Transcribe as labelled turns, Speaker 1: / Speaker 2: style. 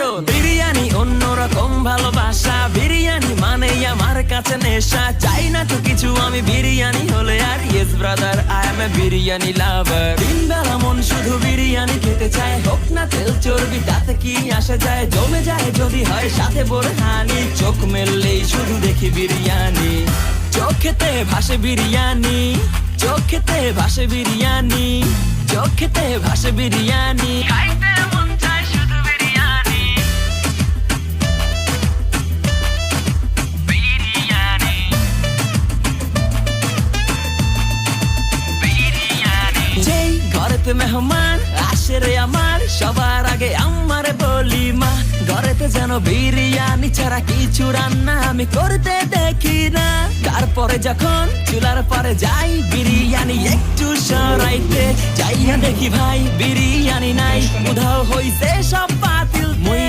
Speaker 1: পটল বিরিয়ানি অন্যরকম ভালোবাসা, বিরিয়ানি মানেই আমার কাছে নেশা। চাই না তো কিছু আমি বিরিয়ানি হলে আর, yes brother I M A biryani লাভার। দিন বেলা মন শুধু বিরিয়ানি খেতে চায়, হোক না তেল চর্বি তাতে কি আসে যায়। জমে যায় যদি হয় সাথে বোরহানি, চোখ মেললেই শুধু দেখি বিরিয়ানি। চোখেতে ভাসে বিরিয়ানি, চোখেতে ভাসে বিরিয়ানি, চোখেতে ভাসে বিরিয়ানি। খাইতে মন চায় শুধু বিরিয়ানি, বিরিয়ানি, বিরিয়ানি। যেই ঘরেতে মেহমান আসে রে আমার, সবার আগে আমারে বলি মা। ঘরেতে যেন বিরিয়ানি ছাড়া কিছু রান্না আমি করতে দেখি না। তারপরে যখন চুলার পরে যাই বিরিয়ানি একটু সরাইতে, যাইয়া দেখি ভাই বিরিয়ানি নাই, উধাও হইছে সব পাত